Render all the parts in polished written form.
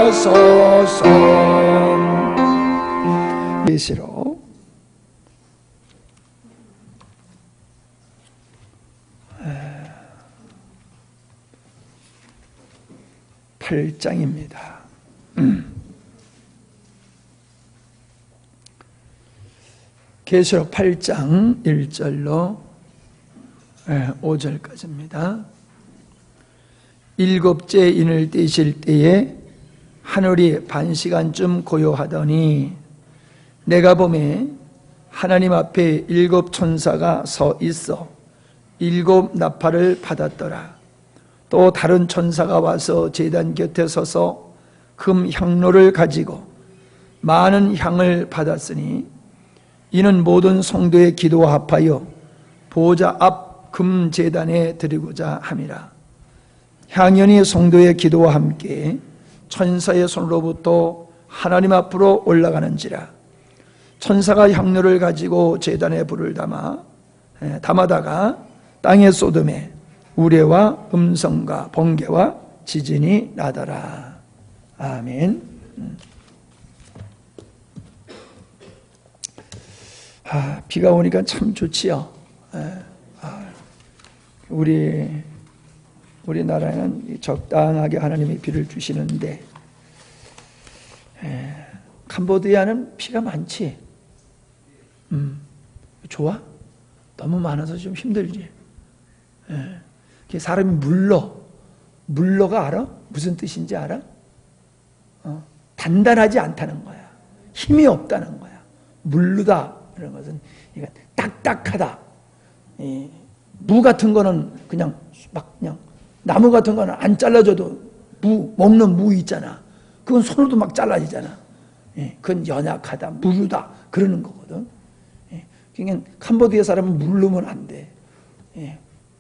하소서. 계시록 8장입니다. 계시록 8장 1절로 5절까지입니다. 일곱째 인을 떼실 때에 하늘이 반시간쯤 고요하더니 내가 보매 하나님 앞에 일곱 천사가 서 있어 일곱 나팔을 받았더라. 또 다른 천사가 와서 제단 곁에 서서 금 향로를 가지고 많은 향을 받았으니 이는 모든 성도의 기도와 합하여 보호자 앞 금 제단에 드리고자 함이라. 향연이 성도의 기도와 함께 천사의 손으로부터 하나님 앞으로 올라가는지라. 천사가 향로를 가지고 제단에 불을 담아다가 땅에 쏟음에 우레와 음성과 번개와 지진이 나더라. 아멘. 비가 오니까 참 좋지요. 우리나라에는 적당하게 하나님이 비를 주시는데 캄보디아는 비가 많지. 좋아? 너무 많아서 좀 힘들지. 사람이 물러가 알아? 무슨 뜻인지 알아? 단단하지 않다는 거야. 힘이 없다는 거야. 물르다 이런 것은 딱딱하다. 무 같은 거는 그냥 나무 같은 거는 안 잘라줘도 먹는 무 있잖아. 그건 손으로도 막 잘라지잖아. 그건 연약하다, 무르다 그러는 거거든. 그러니까 캄보디아 사람은 물르면 안 돼.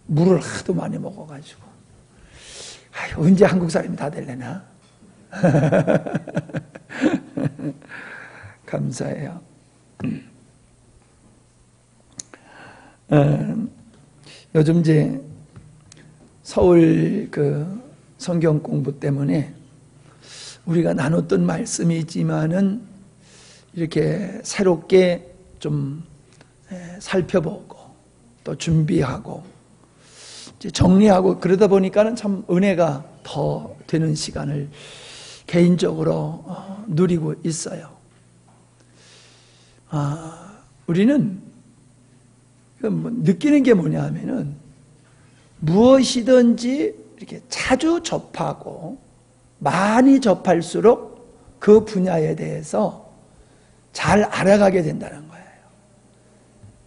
물을 하도 많이 먹어가지고. 언제 한국 사람이 다 될래나? 감사해요. 요즘 이제 서울 성경 공부 때문에 우리가 나눴던 말씀이지만은 이렇게 새롭게 좀 살펴보고 또 준비하고 이제 정리하고 그러다 보니까는 참 은혜가 더 되는 시간을 개인적으로 누리고 있어요. 우리는 느끼는 게 뭐냐 하면은 무엇이든지 이렇게 자주 접하고 많이 접할수록 그 분야에 대해서 잘 알아가게 된다는 거예요.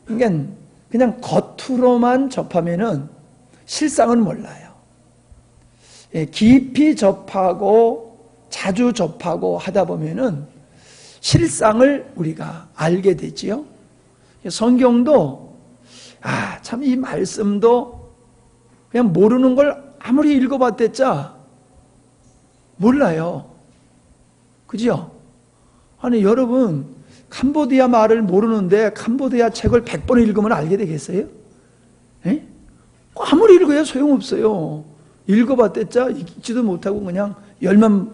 그러니까 그냥 겉으로만 접하면은 실상은 몰라요. 깊이 접하고 자주 접하고 하다 보면은 실상을 우리가 알게 되지요. 성경도 참 이 말씀도 그냥 모르는 걸 아무리 읽어봤댔자 몰라요. 그죠? 아니 여러분 캄보디아 말을 모르는데 캄보디아 책을 100번 읽으면 알게 되겠어요? 에? 아무리 읽어야 소용없어요. 읽어봤댔자 읽지도 못하고 그냥 열만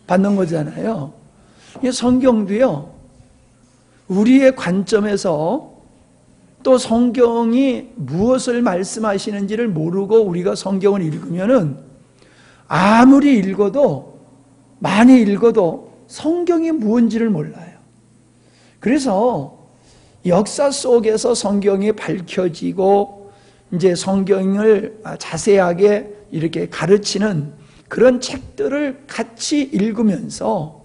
받는 거잖아요. 성경도요 우리의 관점에서 또 성경이 무엇을 말씀하시는지를 모르고 우리가 성경을 읽으면은 아무리 읽어도 많이 읽어도 성경이 무엇인지를 몰라요. 그래서 역사 속에서 성경이 밝혀지고 이제 성경을 자세하게 이렇게 가르치는 그런 책들을 같이 읽으면서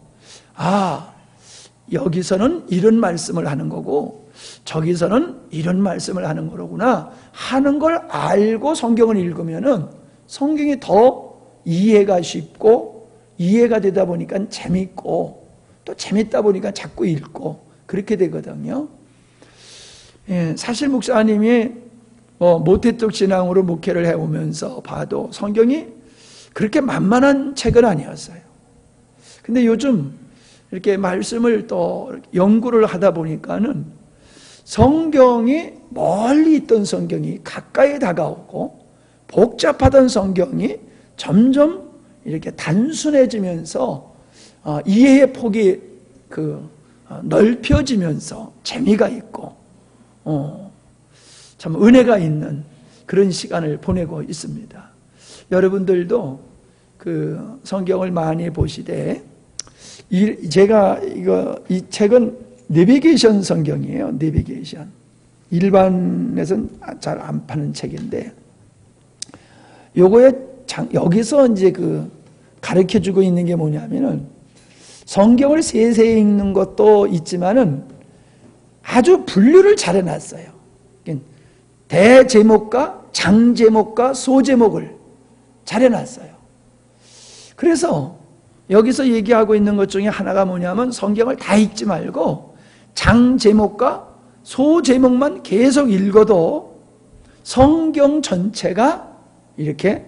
여기서는 이런 말씀을 하는 거고 저기서는 이런 말씀을 하는 거로구나 하는 걸 알고 성경을 읽으면은 성경이 더 이해가 쉽고 이해가 되다 보니까 재밌고 또 재밌다 보니까 자꾸 읽고 그렇게 되거든요. 사실 목사님이 모태적 신앙으로 목회를 해오면서 봐도 성경이 그렇게 만만한 책은 아니었어요. 근데 요즘 이렇게 말씀을 또 연구를 하다 보니까는 성경이 멀리 있던 성경이 가까이 다가오고 복잡하던 성경이 점점 이렇게 단순해지면서 이해의 폭이 넓혀지면서 재미가 있고 참 은혜가 있는 그런 시간을 보내고 있습니다. 여러분들도 성경을 많이 보시되, 제가 이 책은 내비게이션 성경이에요. 내비게이션. 일반에서는 잘 안 파는 책인데, 여기서 이제 가르쳐 주고 있는 게 뭐냐면은, 성경을 세세히 읽는 것도 있지만은 아주 분류를 잘 해놨어요. 대제목과 장제목과 소제목을 잘 해놨어요. 그래서 여기서 얘기하고 있는 것 중에 하나가 뭐냐면, 성경을 다 읽지 말고 장제목과 소제목만 계속 읽어도 성경 전체가 이렇게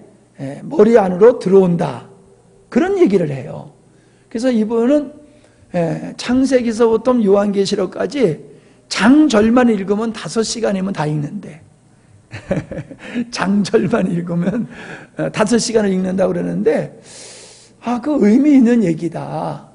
머리 안으로 들어온다, 그런 얘기를 해요. 그래서 이분은 창세기서부터 요한계시록까지 장절만 읽으면 5시간이면 다 읽는데, 장절만 읽으면 5시간을 읽는다고 그러는데, 그 의미 있는 얘기다.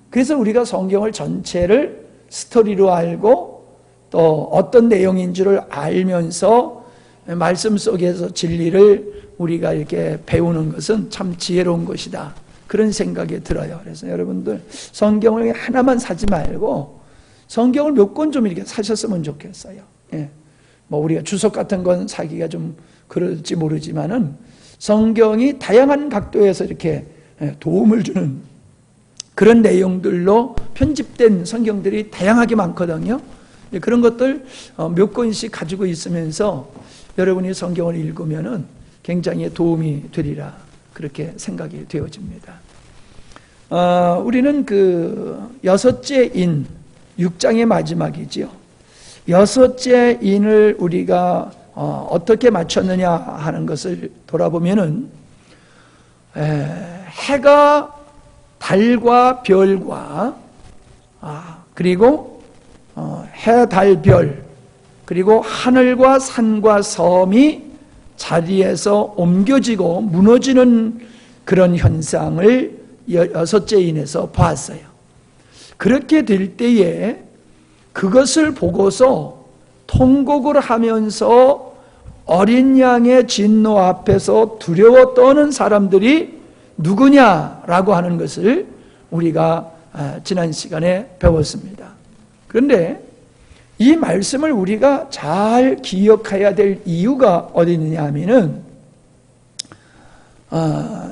그래서 우리가 성경을 전체를 스토리로 알고 또 어떤 내용인 줄을 알면서 말씀 속에서 진리를 우리가 이렇게 배우는 것은 참 지혜로운 것이다, 그런 생각이 들어요. 그래서 여러분들 성경을 하나만 사지 말고 성경을 몇 권 좀 이렇게 사셨으면 좋겠어요. 우리가 주석 같은 건 사기가 좀 그럴지 모르지만은, 성경이 다양한 각도에서 이렇게 도움을 주는 그런 내용들로 편집된 성경들이 다양하게 많거든요. 그런 것들 몇 권씩 가지고 있으면서 여러분이 성경을 읽으면은 굉장히 도움이 되리라, 그렇게 생각이 되어집니다. 우리는 여섯째 인, 6장의 마지막이지요. 여섯째 인을 우리가 어떻게 맞췄느냐 하는 것을 돌아보면은, 해가 달과 별과 그리고 해, 달, 별, 그리고 하늘과 산과 섬이 자리에서 옮겨지고 무너지는 그런 현상을 여섯째 인에서 보았어요. 그렇게 될 때에 그것을 보고서 통곡을 하면서 어린 양의 진노 앞에서 두려워 떠는 사람들이 누구냐라고 하는 것을 우리가 지난 시간에 배웠습니다. 그런데 이 말씀을 우리가 잘 기억해야 될 이유가 어디 있느냐 하면은,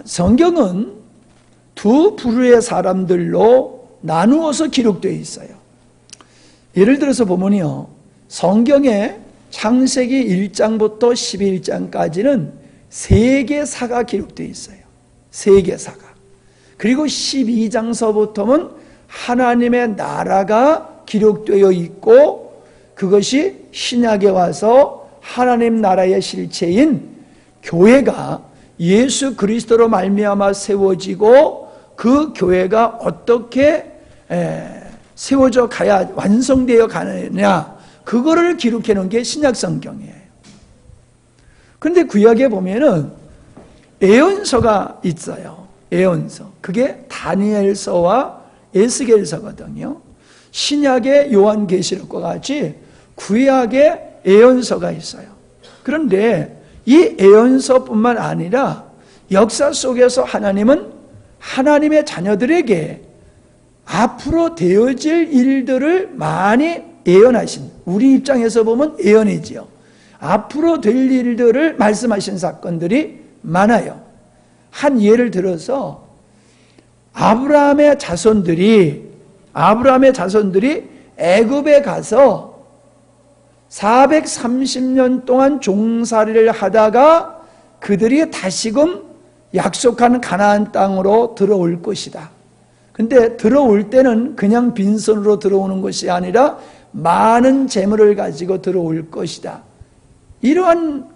성경은 두 부류의 사람들로 나누어서 기록되어 있어요. 예를 들어서 보면요, 성경에 창세기 1장부터 11장까지는 세계사가 기록되어 있어요. 세계사가. 그리고 12장서부터는 하나님의 나라가 기록되어 있고, 그것이 신약에 와서 하나님 나라의 실체인 교회가 예수 그리스도로 말미암아 세워지고, 그 교회가 어떻게 세워져 가야 완성되어 가느냐, 그거를 기록해 놓은 게 신약 성경이에요. 그런데 구약에 보면은 예언서가 있어요. 예언서. 그게 다니엘서와 에스겔서거든요. 신약의 요한계시록과 같이 구약의 예언서가 있어요. 그런데 이 예언서뿐만 아니라 역사 속에서 하나님은 하나님의 자녀들에게 앞으로 되어질 일들을 많이 예언하신, 우리 입장에서 보면 예언이지요. 앞으로 될 일들을 말씀하신 사건들이 많아요. 한 예를 들어서 아브라함의 자손들이 애굽에 가서 430년 동안 종살이를 하다가 그들이 다시금 약속한 가나안 땅으로 들어올 것이다. 근데 들어올 때는 그냥 빈손으로 들어오는 것이 아니라 많은 재물을 가지고 들어올 것이다. 이러한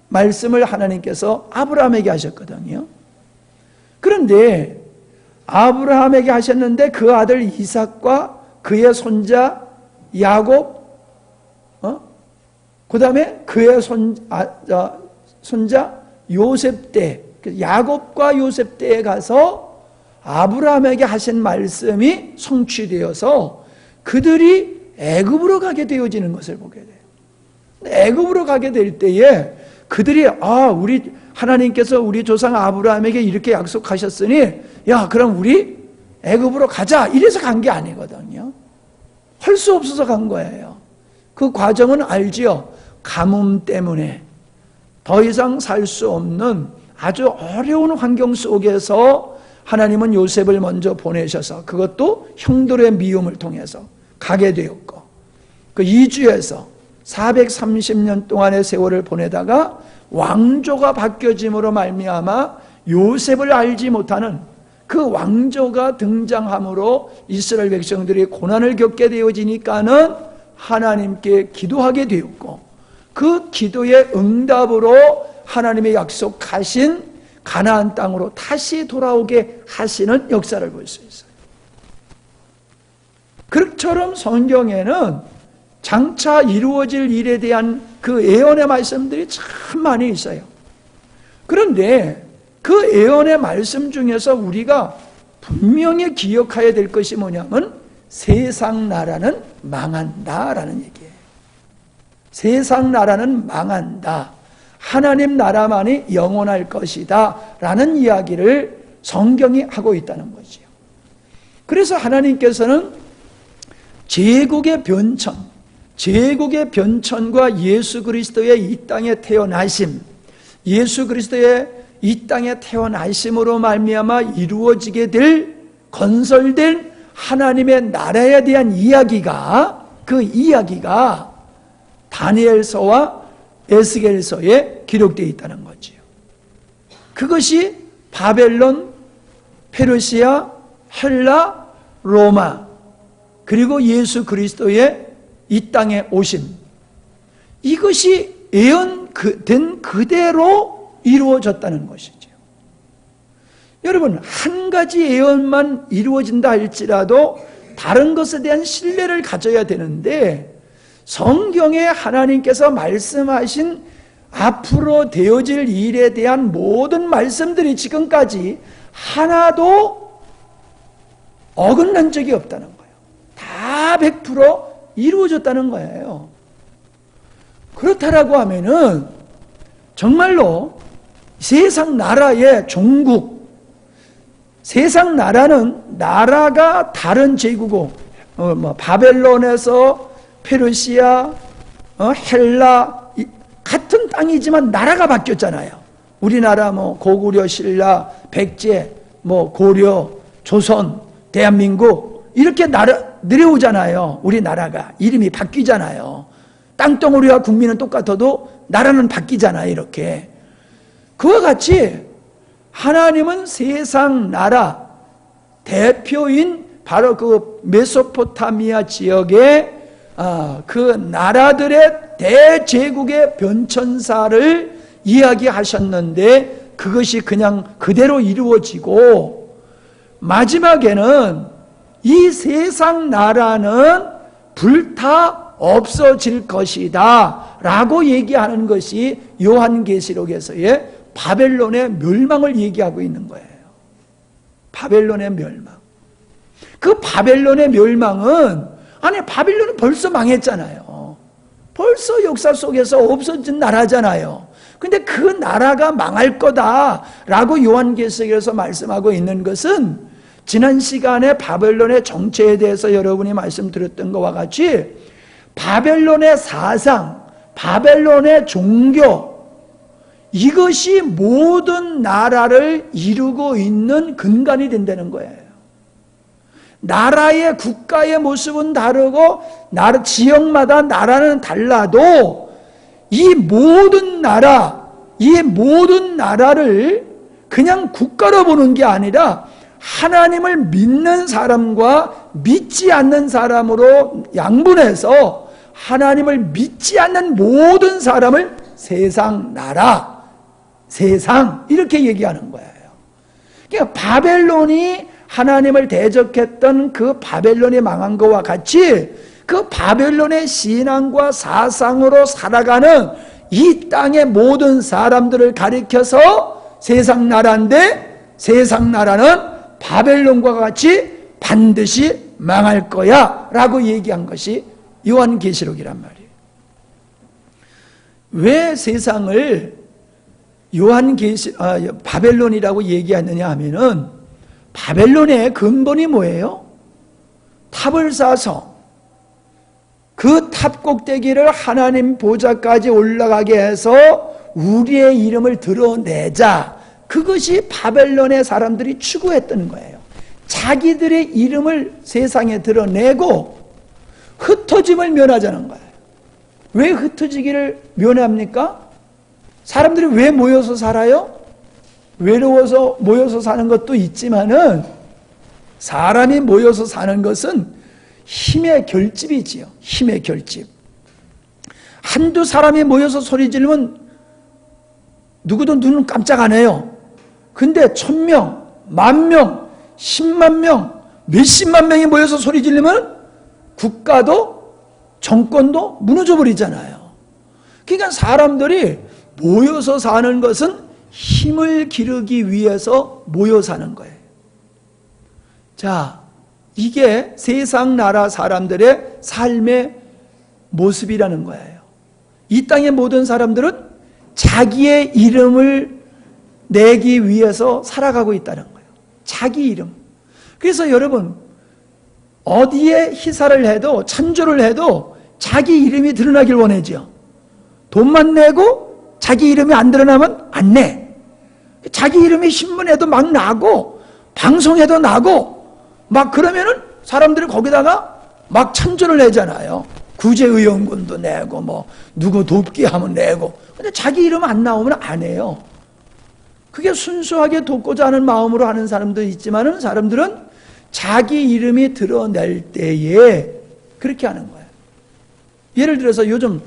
말씀을 하나님께서 아브라함에게 하셨거든요. 그런데 아브라함에게 하셨는데 그 아들 이삭과 그의 손자 야곱, 그 다음에 그의 손자 요셉 때, 야곱과 요셉 때에 가서 아브라함에게 하신 말씀이 성취되어서 그들이 애굽으로 가게 되어지는 것을 보게 돼요. 애굽으로 가게 될 때에 그들이 우리 하나님께서 우리 조상 아브라함에게 이렇게 약속하셨으니 야 그럼 우리 애굽으로 가자 이래서 간 게 아니거든요. 할 수 없어서 간 거예요. 그 과정은 알지요. 가뭄 때문에 더 이상 살 수 없는 아주 어려운 환경 속에서 하나님은 요셉을 먼저 보내셔서 그것도 형들의 미움을 통해서 가게 되었고 그 이주에서 430년 동안의 세월을 보내다가 왕조가 바뀌어짐으로 말미암아 요셉을 알지 못하는 그 왕조가 등장함으로 이스라엘 백성들이 고난을 겪게 되어지니까는 하나님께 기도하게 되었고 그 기도의 응답으로 하나님의 약속하신 가나안 땅으로 다시 돌아오게 하시는 역사를 볼 수 있어요. 그처럼 성경에는 장차 이루어질 일에 대한 그 예언의 말씀들이 참 많이 있어요. 그런데 그 예언의 말씀 중에서 우리가 분명히 기억해야 될 것이 뭐냐면 세상 나라는 망한다라는 얘기예요. 세상 나라는 망한다. 하나님 나라만이 영원할 것이다 라는 이야기를 성경이 하고 있다는 거죠. 그래서 하나님께서는 제국의 변천과 예수 그리스도의 이 땅에 태어나심, 예수 그리스도의 이 땅에 태어나심으로 말미암아 이루어지게 될 건설된 하나님의 나라에 대한 이야기가 그 이야기가 다니엘서와 에스겔서에 기록되어 있다는 거지요. 그것이 바벨론, 페르시아, 헬라, 로마 그리고 예수 그리스도의 이 땅에 오심, 이것이 예언된 그대로 이루어졌다는 것이죠. 여러분, 한 가지 예언만 이루어진다 할지라도 다른 것에 대한 신뢰를 가져야 되는데 성경에 하나님께서 말씀하신 앞으로 되어질 일에 대한 모든 말씀들이 지금까지 하나도 어긋난 적이 없다는 거예요. 다 100% 이루어졌다는 거예요. 그렇다라고 하면은 정말로 세상 나라의 종국, 세상 나라는 나라가 다른 제국이고 바벨론에서 페르시아, 헬라 같은 땅이지만 나라가 바뀌었잖아요. 우리나라 고구려, 신라, 백제, 고려, 조선, 대한민국 이렇게 내려오잖아요. 우리나라가 이름이 바뀌잖아요. 땅덩어리와 국민은 똑같아도 나라는 바뀌잖아요. 이렇게 그와 같이 하나님은 세상 나라 대표인 바로 그 메소포타미아 지역의 그 나라들의 대제국의 변천사를 이야기하셨는데 그것이 그냥 그대로 이루어지고 마지막에는 이 세상 나라는 불타 없어질 것이다 라고 얘기하는 것이 요한계시록에서의 바벨론의 멸망을 얘기하고 있는 거예요. 바벨론의 멸망. 그 바벨론의 멸망은 바벨론은 벌써 망했잖아요. 벌써 역사 속에서 없어진 나라잖아요. 근데 그 나라가 망할 거다라고 요한계시록에서 말씀하고 있는 것은 지난 시간에 바벨론의 정체에 대해서 여러분이 말씀드렸던 것과 같이 바벨론의 사상, 바벨론의 종교, 이것이 모든 나라를 이루고 있는 근간이 된다는 거예요. 나라의 국가의 모습은 다르고 지역마다 나라는 달라도 이 모든 나라를 그냥 국가로 보는 게 아니라 하나님을 믿는 사람과 믿지 않는 사람으로 양분해서 하나님을 믿지 않는 모든 사람을 세상 나라, 세상 이렇게 얘기하는 거예요. 그러니까 바벨론이 하나님을 대적했던 그 바벨론이 망한 것과 같이 그 바벨론의 신앙과 사상으로 살아가는 이 땅의 모든 사람들을 가리켜서 세상 나라인데 세상 나라는 바벨론과 같이 반드시 망할 거야 라고 얘기한 것이 요한계시록이란 말이에요. 왜 세상을 바벨론이라고 얘기하느냐 하면은, 바벨론의 근본이 뭐예요? 탑을 쌓아서 그 탑 꼭대기를 하나님 보좌까지 올라가게 해서 우리의 이름을 드러내자. 그것이 바벨론의 사람들이 추구했던 거예요. 자기들의 이름을 세상에 드러내고 흩어짐을 면하자는 거예요. 왜 흩어지기를 면합니까? 사람들이 왜 모여서 살아요? 외로워서 모여서 사는 것도 있지만은, 사람이 모여서 사는 것은 힘의 결집이지요. 힘의 결집. 한두 사람이 모여서 소리 지르면 누구도 눈은 깜짝 안 해요. 근데 1000명, 10,000명, 10만 명, 몇십만 명이 모여서 소리 지르면 국가도 정권도 무너져 버리잖아요. 그러니까 사람들이 모여서 사는 것은 힘을 기르기 위해서 모여 사는 거예요. 자, 이게 세상 나라 사람들의 삶의 모습이라는 거예요. 이 땅의 모든 사람들은 자기의 이름을 내기 위해서 살아가고 있다는 거예요. 자기 이름. 그래서 여러분, 어디에 희사를 해도, 찬조를 해도 자기 이름이 드러나길 원하죠. 돈만 내고 자기 이름이 안 드러나면 안 내. 자기 이름이 신문에도 막 나고 방송에도 나고 막 그러면은 사람들이 거기다가 막 찬조를 내잖아요. 구제의원군도 내고 뭐 누구 돕기 하면 내고. 근데 자기 이름 안 나오면 안 해요. 그게 순수하게 돕고자 하는 마음으로 하는 사람도 있지만은, 사람들은 자기 이름이 드러낼 때에 그렇게 하는 거예요. 예를 들어서 요즘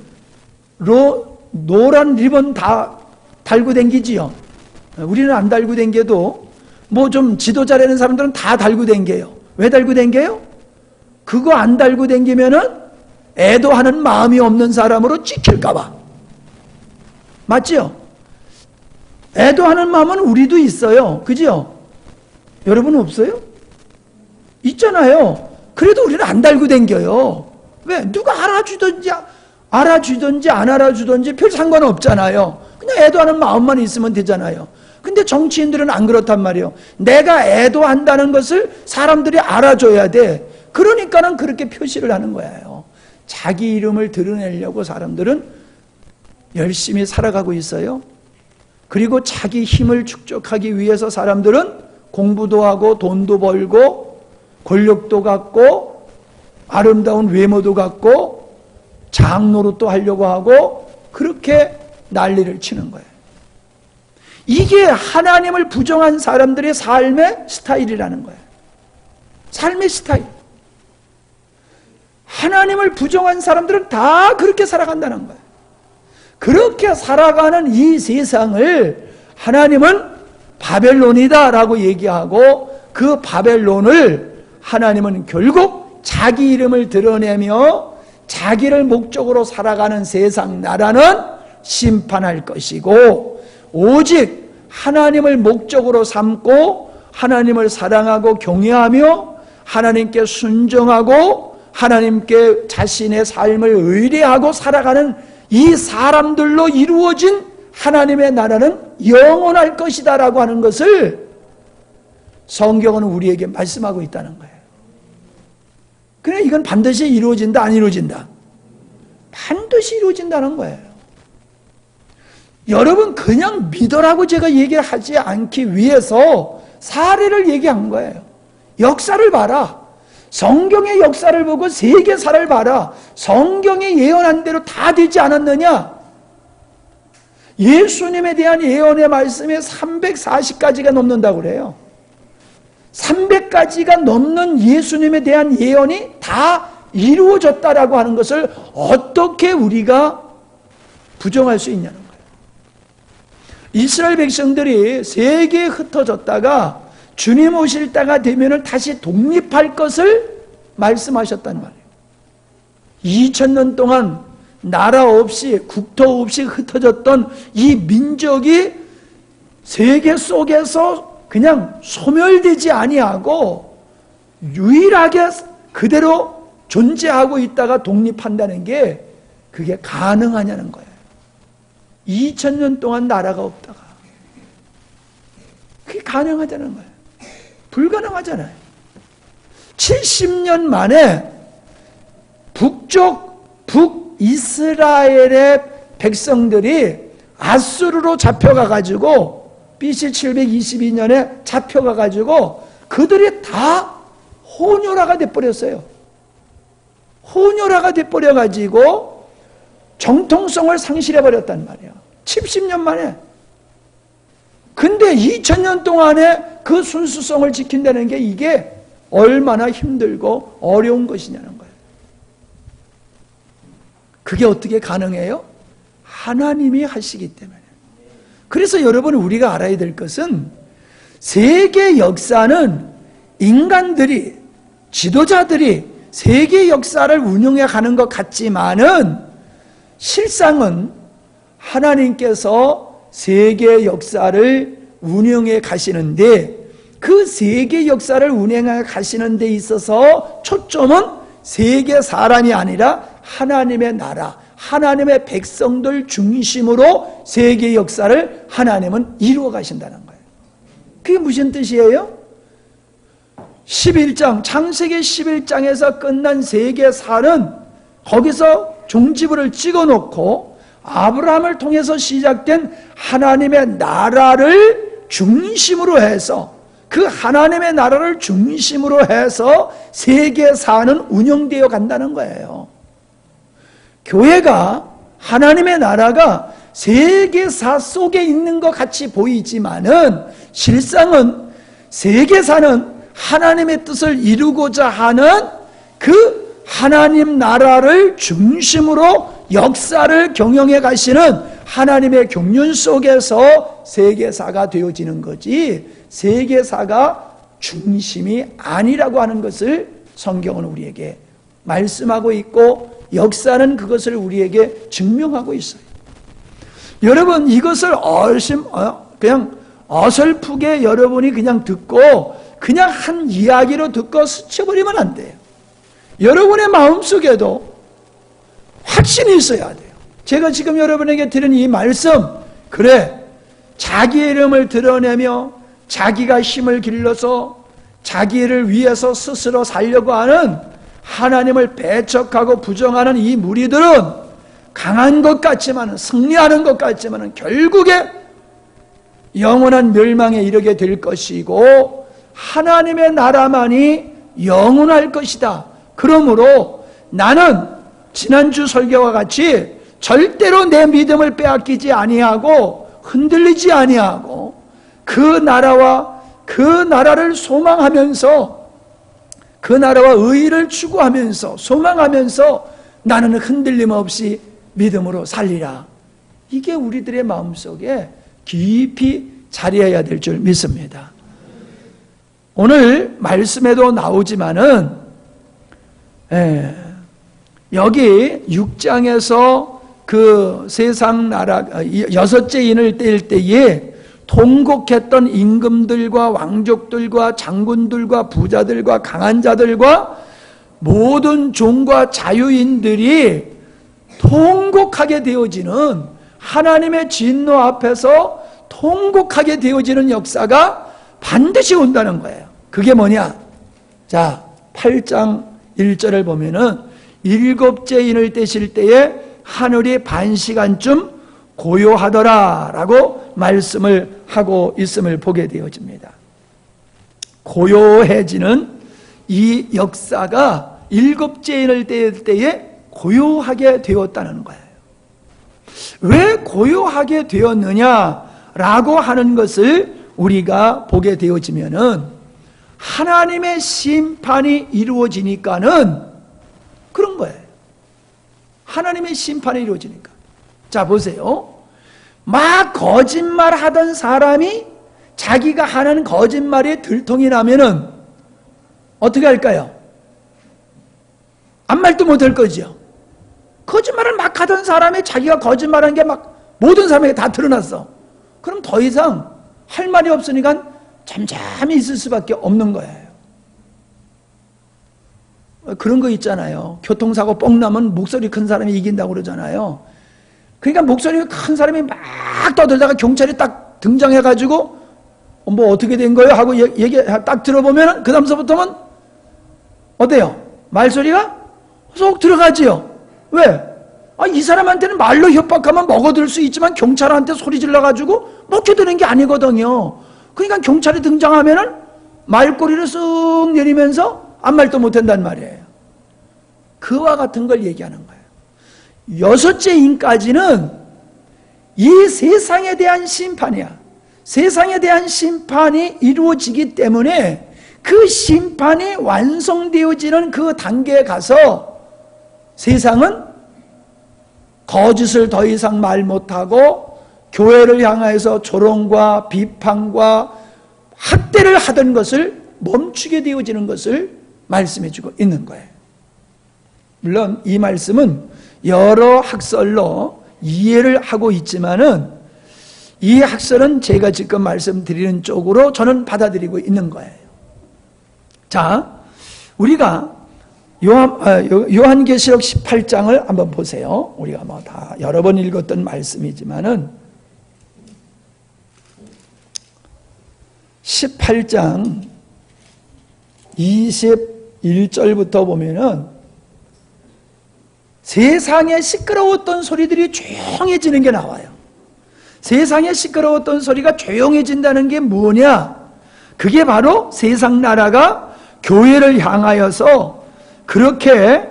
노란 리본 다 달고 댕기지요. 우리는 안 달고 댕겨도 뭐 좀 지도 잘하는 사람들은 다 달고 댕겨요. 왜 달고 댕겨요? 그거 안 달고 댕기면은 애도하는 마음이 없는 사람으로 찍힐까봐. 맞지요? 애도하는 마음은 우리도 있어요. 그죠? 여러분 없어요? 있잖아요. 그래도 우리는 안 달고 댕겨요. 왜? 누가 알아주든지 안 알아주든지 별 상관없잖아요. 그냥 애도하는 마음만 있으면 되잖아요. 근데 정치인들은 안 그렇단 말이에요. 내가 애도한다는 것을 사람들이 알아줘야 돼. 그러니까는 그렇게 표시를 하는 거예요. 자기 이름을 드러내려고 사람들은 열심히 살아가고 있어요. 그리고 자기 힘을 축적하기 위해서 사람들은 공부도 하고 돈도 벌고 권력도 갖고 아름다운 외모도 갖고 장노릇도 하려고 하고 그렇게 난리를 치는 거예요. 이게 하나님을 부정한 사람들의 삶의 스타일이라는 거예요. 삶의 스타일. 하나님을 부정한 사람들은 다 그렇게 살아간다는 거예요. 그렇게 살아가는 이 세상을 하나님은 바벨론이다 라고 얘기하고, 그 바벨론을 하나님은 결국 자기 이름을 드러내며 자기를 목적으로 살아가는 세상 나라는 심판할 것이고, 오직 하나님을 목적으로 삼고 하나님을 사랑하고 경외하며 하나님께 순종하고 하나님께 자신의 삶을 의뢰하고 살아가는 이 사람들로 이루어진 하나님의 나라는 영원할 것이다 라고 하는 것을 성경은 우리에게 말씀하고 있다는 거예요. 그래, 이건 반드시 이루어진다, 안 이루어진다? 반드시 이루어진다는 거예요. 여러분, 그냥 믿으라고 제가 얘기를 하지 않기 위해서 사례를 얘기한 거예요. 역사를 봐라. 성경의 역사를 보고 세계사를 봐라. 성경이 예언한 대로 다 되지 않았느냐? 예수님에 대한 예언의 말씀이 340가지가 넘는다고 그래요. 300가지가 넘는 예수님에 대한 예언이 다 이루어졌다라고 하는 것을 어떻게 우리가 부정할 수 있냐는 거예요. 이스라엘 백성들이 세계에 흩어졌다가 주님 오실 때가 되면 다시 독립할 것을 말씀하셨단 말이에요. 2000년 동안 나라 없이 국토 없이 흩어졌던 이 민족이 세계 속에서 그냥 소멸되지 아니하고 유일하게 그대로 존재하고 있다가 독립한다는 게 그게 가능하냐는 거예요. 2000년 동안 나라가 없다가 그게 가능하다는 거예요. 불가능하잖아요. 70년 만에 북이스라엘의 백성들이 아수르로 잡혀가가지고 BC 722년에 잡혀가가지고 그들이 다 혼혈아가 돼버렸어요. 혼혈아가 돼버려가지고 정통성을 상실해버렸단 말이에요. 70년 만에. 근데 2000년 동안에 그 순수성을 지킨다는 게 이게 얼마나 힘들고 어려운 것이냐는 거예요. 그게 어떻게 가능해요? 하나님이 하시기 때문에. 그래서 여러분 우리가 알아야 될 것은 세계 역사는 인간들이 지도자들이 세계 역사를 운영해 가는 것 같지만은 실상은 하나님께서 세계 역사를 운영해 가시는데 그 세계 역사를 운영해 가시는 데 있어서 초점은 세계 사람이 아니라 하나님의 나라, 하나님의 백성들 중심으로 세계 역사를 하나님은 이루어 가신다는 거예요. 그게 무슨 뜻이에요? 11장, 창세기 11장에서 끝난 세계사는 거기서 종지부를 찍어놓고 아브라함을 통해서 시작된 하나님의 나라를 중심으로 해서 그 하나님의 나라를 중심으로 해서 세계사는 운영되어 간다는 거예요. 교회가 하나님의 나라가 세계사 속에 있는 것 같이 보이지만은 실상은 세계사는 하나님의 뜻을 이루고자 하는 그 하나님 나라를 중심으로 역사를 경영해 가시는 하나님의 경륜 속에서 세계사가 되어지는 거지 세계사가 중심이 아니라고 하는 것을 성경은 우리에게 말씀하고 있고 역사는 그것을 우리에게 증명하고 있어요. 여러분 이것을 그냥 어설프게 여러분이 그냥 듣고 그냥 한 이야기로 듣고 스쳐버리면 안 돼요. 여러분의 마음속에도 확신이 있어야 돼요. 제가 지금 여러분에게 드린 이 말씀, 그래 자기의 이름을 드러내며 자기가 힘을 길러서 자기를 위해서 스스로 살려고 하는 하나님을 배척하고 부정하는 이 무리들은 강한 것 같지만 승리하는 것 같지만 결국에 영원한 멸망에 이르게 될 것이고 하나님의 나라만이 영원할 것이다. 그러므로 나는 지난주 설교와 같이 절대로 내 믿음을 빼앗기지 아니하고 흔들리지 아니하고 그 나라와 그 나라를 소망하면서 그 나라와 의의를 추구하면서 소망하면서 나는 흔들림 없이 믿음으로 살리라. 이게 우리들의 마음속에 깊이 자리해야 될 줄 믿습니다. 오늘 말씀에도 나오지만은 여기 6장에서 그 세상 나라 여섯째 인을 뗄 때에 통곡했던 임금들과 왕족들과 장군들과 부자들과 강한 자들과 모든 종과 자유인들이 통곡하게 되어지는 하나님의 진노 앞에서 통곡하게 되어지는 역사가 반드시 온다는 거예요. 그게 뭐냐? 자, 8장 1절을 보면은 일곱째 인을 떼실 때에 하늘이 반시간쯤 고요하더라 라고 말씀을 하고 있음을 보게 되어집니다. 고요해지는 이 역사가 일곱째 인을 뗄 때에 고요하게 되었다는 거예요. 왜 고요하게 되었느냐라고 하는 것을 우리가 보게 되어지면은 하나님의 심판이 이루어지니까는 그런 거예요. 하나님의 심판이 이루어지니까. 자, 보세요. 막 거짓말 하던 사람이 자기가 하는 거짓말이 들통이 나면은 어떻게 할까요? 아무 말도 못할 거죠. 거짓말을 막 하던 사람이 자기가 거짓말한 게 막 모든 사람에게 다 드러났어. 그럼 더 이상 할 말이 없으니까 잠잠히 있을 수밖에 없는 거예요. 그런 거 있잖아요. 교통사고 뻥 나면 목소리 큰 사람이 이긴다고 그러잖아요. 그러니까 목소리가 큰 사람이 막 떠들다가 경찰이 딱 등장해가지고 뭐 어떻게 된 거예요? 하고 얘기 딱 들어보면 그 다음서부터는 어때요? 말소리가 쏙 들어가지요. 왜? 이 사람한테는 말로 협박하면 먹어들 수 있지만 경찰한테 소리 질러가지고 먹혀드는 게 아니거든요. 그러니까 경찰이 등장하면은 말꼬리를 쓱 내리면서 아무 말도 못한단 말이에요. 그와 같은 걸 얘기하는 거예요. 여섯째 인까지는 이 세상에 대한 심판이야. 세상에 대한 심판이 이루어지기 때문에 그 심판이 완성되어지는 그 단계에 가서 세상은 거짓을 더 이상 말 못하고 교회를 향해서 조롱과 비판과 학대를 하던 것을 멈추게 되어지는 것을 말씀해주고 있는 거예요. 물론 이 말씀은 여러 학설로 이해를 하고 있지만은 이 학설은 제가 지금 말씀드리는 쪽으로 저는 받아들이고 있는 거예요. 자, 우리가 요한계시록 18장을 한번 보세요. 우리가 뭐 다 여러 번 읽었던 말씀이지만은 18장 21절부터 보면은 세상에 시끄러웠던 소리들이 조용해지는 게 나와요. 세상에 시끄러웠던 소리가 조용해진다는 게 뭐냐? 그게 바로 세상 나라가 교회를 향하여서 그렇게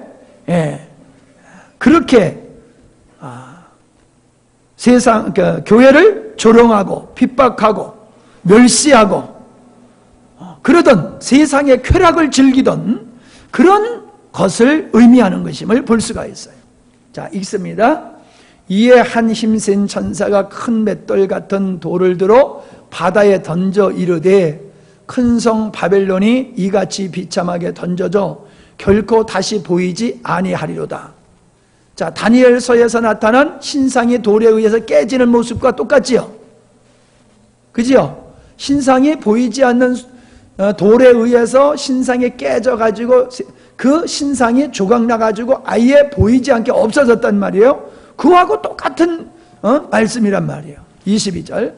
세상 교회를 조롱하고 핍박하고 멸시하고 그러던 세상의 쾌락을 즐기던 그런 것을 의미하는 것임을 볼 수가 있어요. 자, 읽습니다. 이에 한 힘센 천사가 큰 맷돌 같은 돌을 들어 바다에 던져 이르되 큰 성 바벨론이 이같이 비참하게 던져져 결코 다시 보이지 아니하리로다. 자, 다니엘서에서 나타난 신상이 돌에 의해서 깨지는 모습과 똑같지요? 그지요? 신상이 보이지 않는 돌에 의해서 신상이 깨져가지고 그 신상이 조각나가지고 아예 보이지 않게 없어졌단 말이에요. 그하고 똑같은 말씀이란 말이에요. 22절.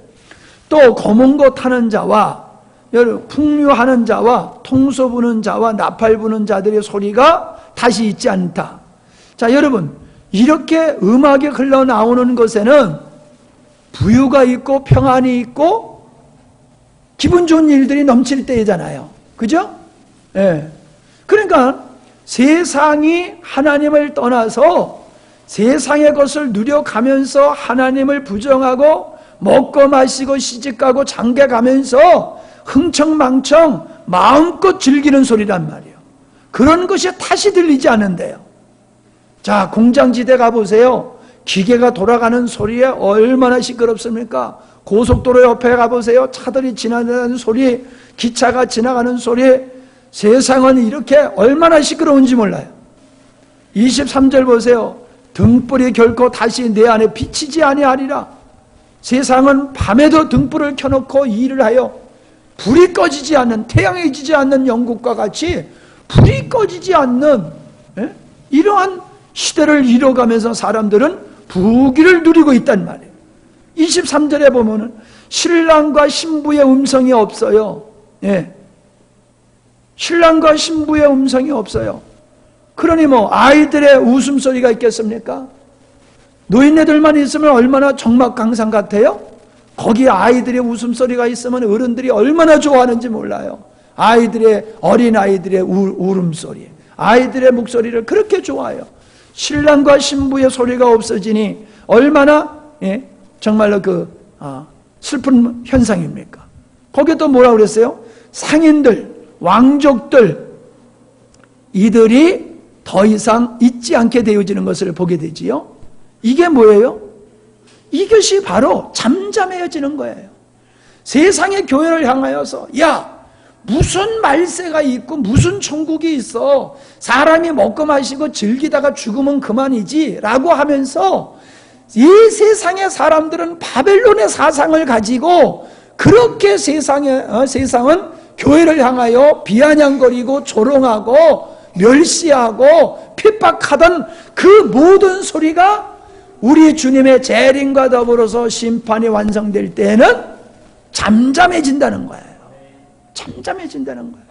또 검은 거 타는 자와 풍류하는 자와 통소 부는 자와 나팔 부는 자들의 소리가 다시 있지 않다. 자, 여러분, 이렇게 음악이 흘러나오는 것에는 부유가 있고 평안이 있고 기분 좋은 일들이 넘칠 때잖아요. 그죠? 예. 그러니까 세상이 하나님을 떠나서 세상의 것을 누려가면서 하나님을 부정하고 먹고 마시고 시집가고 장가가면서 흥청망청 마음껏 즐기는 소리란 말이에요. 그런 것이 다시 들리지 않는데요. 자, 공장지대 가보세요. 기계가 돌아가는 소리에 얼마나 시끄럽습니까? 고속도로 옆에 가보세요. 차들이 지나가는 소리, 기차가 지나가는 소리, 세상은 이렇게 얼마나 시끄러운지 몰라요. 23절 보세요. 등불이 결코 다시 내 안에 비치지 아니하리라. 세상은 밤에도 등불을 켜놓고 일을 하여 불이 꺼지지 않는, 태양이 지지 않는 영국과 같이 불이 꺼지지 않는 이러한 시대를 이뤄가면서 사람들은 부귀를 누리고 있단 말이에요. 23절에 보면은 신랑과 신부의 음성이 없어요. 신랑과 신부의 음성이 없어요. 그러니 뭐 아이들의 웃음소리가 있겠습니까? 노인네들만 있으면 얼마나 정막강상 같아요? 거기에 아이들의 웃음소리가 있으면 어른들이 얼마나 좋아하는지 몰라요. 어린아이들의 울음소리, 아이들의 목소리를 그렇게 좋아해요. 신랑과 신부의 소리가 없어지니 얼마나 정말로 슬픈 현상입니까? 거기에 또 뭐라고 그랬어요? 상인들, 왕족들, 이들이 더 이상 있지 않게 되어지는 것을 보게 되지요. 이게 뭐예요? 이것이 바로 잠잠해지는 거예요. 세상의 교회를 향하여서 무슨 말세가 있고 무슨 천국이 있어, 사람이 먹고 마시고 즐기다가 죽으면 그만이지 라고 하면서 이 세상의 사람들은 바벨론의 사상을 가지고 그렇게 세상은 교회를 향하여 비아냥거리고 조롱하고 멸시하고 핍박하던 그 모든 소리가 우리 주님의 재림과 더불어서 심판이 완성될 때에는 잠잠해진다는 거예요. 잠잠해진다는 거예요.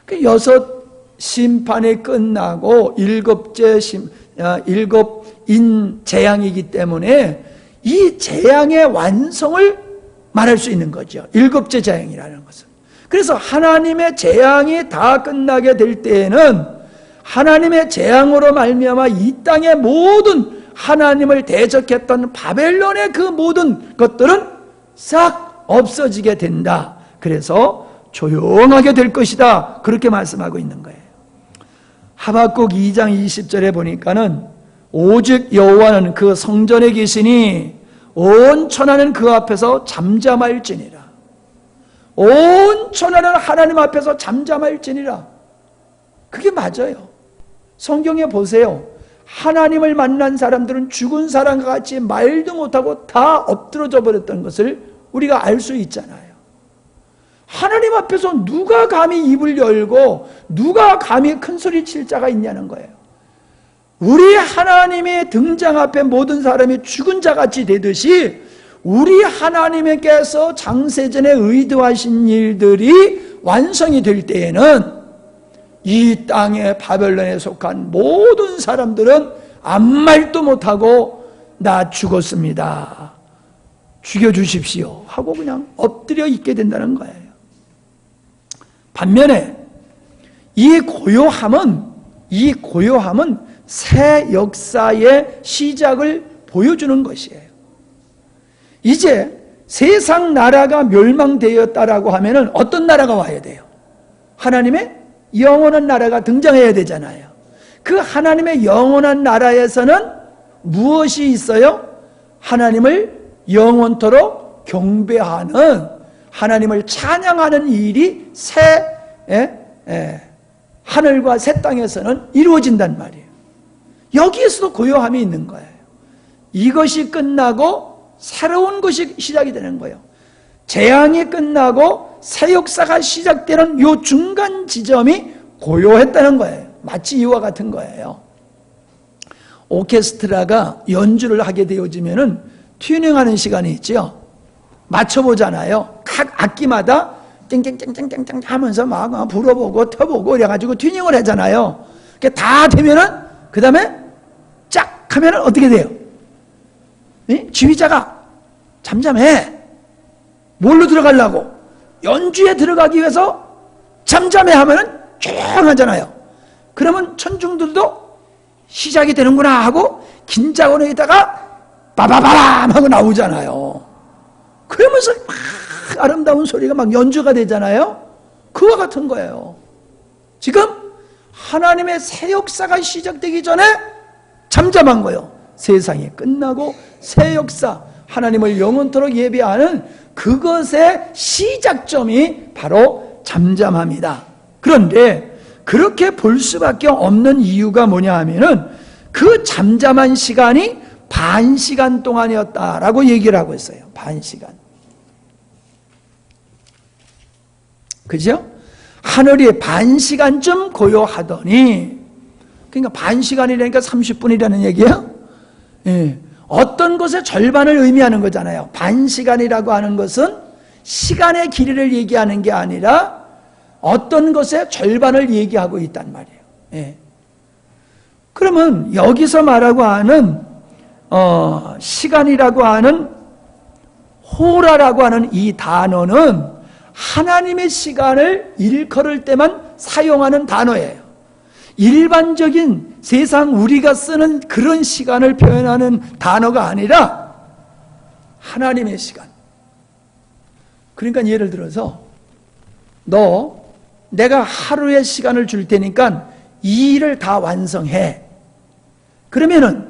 그 6 심판이 끝나고 7인 재앙이기 때문에 이 재앙의 완성을 말할 수 있는 거죠. 7째 재앙이라는 것은. 그래서 하나님의 재앙이 다 끝나게 될 때에는 하나님의 재앙으로 말미암아 이 땅의 모든 하나님을 대적했던 바벨론의 그 모든 것들은 싹 없어지게 된다. 그래서 조용하게 될 것이다. 그렇게 말씀하고 있는 거예요. 하박국 2장 20절에 보니까는 오직 여호와는 그 성전에 계시니 온 천하는 그 앞에서 잠잠할지니라. 온 천하는 하나님 앞에서 잠잠할지니라. 그게 맞아요. 성경에 보세요. 하나님을 만난 사람들은 죽은 사람과 같이 말도 못하고 다 엎드러져 버렸던 것을 우리가 알 수 있잖아요. 하나님 앞에서 누가 감히 입을 열고 누가 감히 큰 소리 칠 자가 있냐는 거예요. 우리 하나님의 등장 앞에 모든 사람이 죽은 자같이 되듯이 우리 하나님께서 장세전에 의도하신 일들이 완성이 될 때에는 이 땅의 바벨론에 속한 모든 사람들은 아무 말도 못하고 나 죽었습니다, 죽여주십시오 하고 그냥 엎드려 있게 된다는 거예요. 반면에 이 고요함은 새 역사의 시작을 보여주는 것이에요. 이제 세상 나라가 멸망되었다라고 하면은 어떤 나라가 와야 돼요? 하나님의 영원한 나라가 등장해야 되잖아요. 그 하나님의 영원한 나라에서는 무엇이 있어요? 하나님을 영원토록 경배하는, 하나님을 찬양하는 일이 새 하늘과 새 땅에서는 이루어진단 말이에요. 여기에서도 고요함이 있는 거예요. 이것이 끝나고 새로운 것이 시작이 되는 거예요. 재앙이 끝나고 새 역사가 시작되는 이 중간 지점이 고요했다는 거예요. 마치 이와 같은 거예요. 오케스트라가 연주를 하게 되어지면은 튜닝하는 시간이 있죠. 맞춰보잖아요. 각 악기마다 땡땡땡땡땡 하면서 막 불어보고 펴보고 이래가지고 튜닝을 하잖아요. 다 되면은 그 다음에 쫙 하면은 어떻게 돼요? 지휘자가 잠잠해. 뭘로 들어가려고? 연주에 들어가기 위해서 잠잠해 하면은 조용하잖아요. 그러면 천중들도 시작이 되는구나 하고 긴장으로 있다가 빠바바람 하고 나오잖아요. 그러면서 막 아름다운 소리가 막 연주가 되잖아요. 그와 같은 거예요. 지금 하나님의 새 역사가 시작되기 전에 잠잠한 거예요. 세상이 끝나고 새 역사, 하나님을 영원토록 예배하는 그것의 시작점이 바로 잠잠합니다. 그런데 그렇게 볼 수밖에 없는 이유가 뭐냐 하면은 그 잠잠한 시간이 반 시간 동안이었다라고 얘기를 하고 있어요. 반 시간. 그죠? 하늘이 반 시간쯤 고요하더니, 그러니까 반 시간이라니까 30분이라는 얘기예요? 예. 어떤 것의 절반을 의미하는 거잖아요. 반 시간이라고 하는 것은 시간의 길이를 얘기하는 게 아니라 어떤 것의 절반을 얘기하고 있단 말이에요. 예. 그러면 여기서 말하고 하는 시간이라고 하는 호라라고 하는 이 단어는 하나님의 시간을 일컬을 때만 사용하는 단어예요. 일반적인 세상 우리가 쓰는 그런 시간을 표현하는 단어가 아니라 하나님의 시간. 그러니까 예를 들어서 내가 하루의 시간을 줄 테니까 이 일을 다 완성해. 그러면은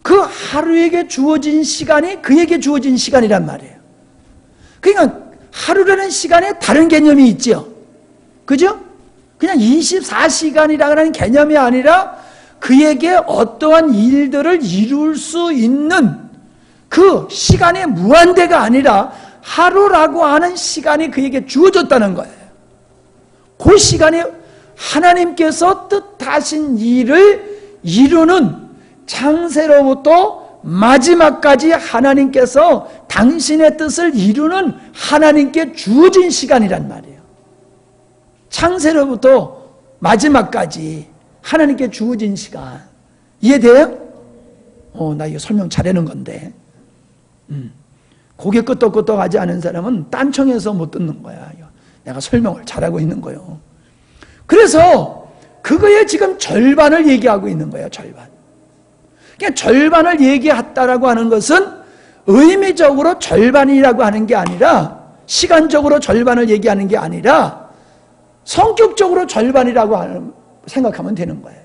그 하루에게 주어진 시간이 그에게 주어진 시간이란 말이에요. 그러니까 하루라는 시간에 다른 개념이 있죠. 그죠? 그냥 24시간이라는 개념이 아니라 그에게 어떠한 일들을 이룰 수 있는 그 시간의 무한대가 아니라 하루라고 하는 시간이 그에게 주어졌다는 거예요. 그 시간에 하나님께서 뜻하신 일을 이루는 창세로부터 마지막까지 하나님께서 당신의 뜻을 이루는 하나님께 주어진 시간이란 말이에요. 창세로부터 마지막까지 하나님께 주어진 시간. 이해돼요? 나 이거 설명 잘하는 건데. 고개 끄덕끄덕 하지 않은 사람은 딴청에서 못 듣는 거야. 내가 설명을 잘하고 있는 거예요. 그래서 그거에 지금 절반을 얘기하고 있는 거예요. 절반. 그러니까 절반을 얘기했다라고 하는 것은 의미적으로 절반이라고 하는 게 아니라, 시간적으로 절반을 얘기하는 게 아니라 성격적으로 절반이라고 생각하면 되는 거예요.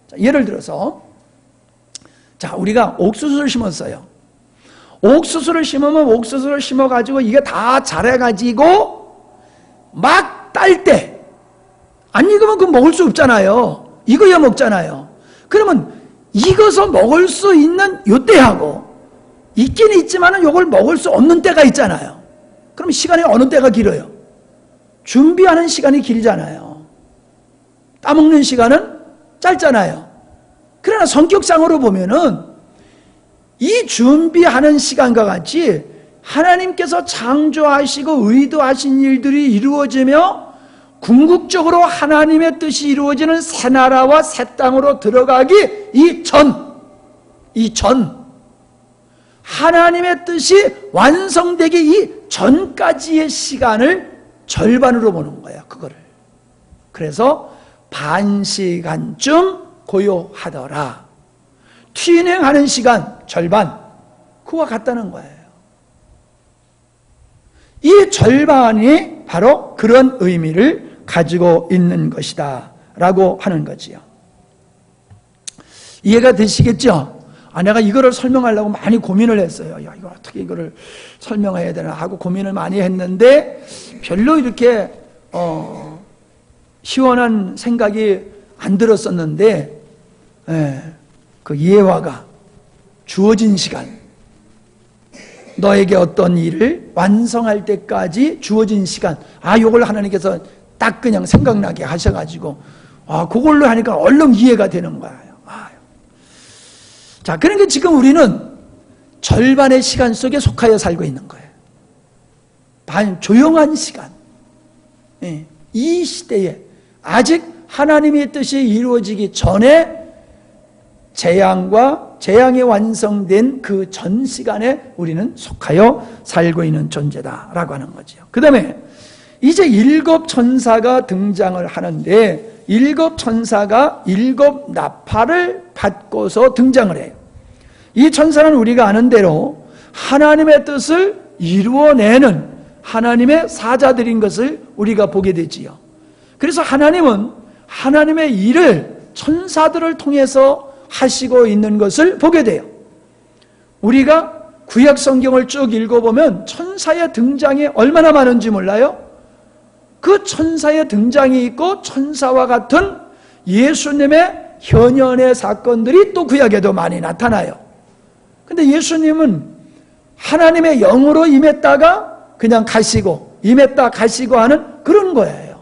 자, 예를 들어서, 자, 우리가 옥수수를 심었어요. 옥수수를 심으면 옥수수를 심어가지고 이게 다 자라가지고 막 딸 때, 안 익으면 그거 먹을 수 없잖아요. 익어야 먹잖아요. 그러면 익어서 먹을 수 있는 요때하고 있긴 있지만은 요걸 먹을 수 없는 때가 있잖아요. 그럼 시간이 어느 때가 길어요? 준비하는 시간이 길잖아요. 따먹는 시간은 짧잖아요. 그러나 성격상으로 보면은 이 준비하는 시간과 같이 하나님께서 창조하시고 의도하신 일들이 이루어지며 궁극적으로 하나님의 뜻이 이루어지는 새 나라와 새 땅으로 들어가기 이전 하나님의 뜻이 완성되기 이전까지의 시간을 절반으로 보는 거예요. 그거를. 그래서 반 시간쯤 고요하더라. 튜닝하는 시간 절반, 그와 같다는 거예요. 이 절반이 바로 그런 의미를 가지고 있는 것이다 라고 하는 거지요. 이해가 되시겠죠? 내가 이거를 설명하려고 많이 고민을 했어요. 이거 어떻게 이거를 설명해야 되나 하고 고민을 많이 했는데 별로 이렇게 시원한 생각이 안 들었었는데, 그 예화가 주어진 시간, 너에게 어떤 일을 완성할 때까지 주어진 시간, 요걸 하나님께서 딱 그냥 생각나게 하셔가지고 그걸로 하니까 얼른 이해가 되는 거예요. 자, 그러니까 지금 우리는 절반의 시간 속에 속하여 살고 있는 거예요. 조용한 시간. 이 시대에 아직 하나님의 뜻이 이루어지기 전에 재앙이 완성된 그 전 시간에 우리는 속하여 살고 있는 존재다라고 하는 거죠. 그 다음에 이제 일곱 천사가 등장을 하는데, 일곱 천사가 일곱 나팔을 받고서 등장을 해요. 이 천사는 우리가 아는 대로 하나님의 뜻을 이루어내는 하나님의 사자들인 것을 우리가 보게 되지요. 그래서 하나님은 하나님의 일을 천사들을 통해서 하시고 있는 것을 보게 돼요. 우리가 구약 성경을 쭉 읽어보면 천사의 등장이 얼마나 많은지 몰라요? 그 천사의 등장이 있고 천사와 같은 예수님의 현현의 사건들이 또 구약에도 많이 나타나요. 근데 예수님은 하나님의 영으로 임했다가 그냥 가시고, 임했다 가시고 하는 그런 거예요.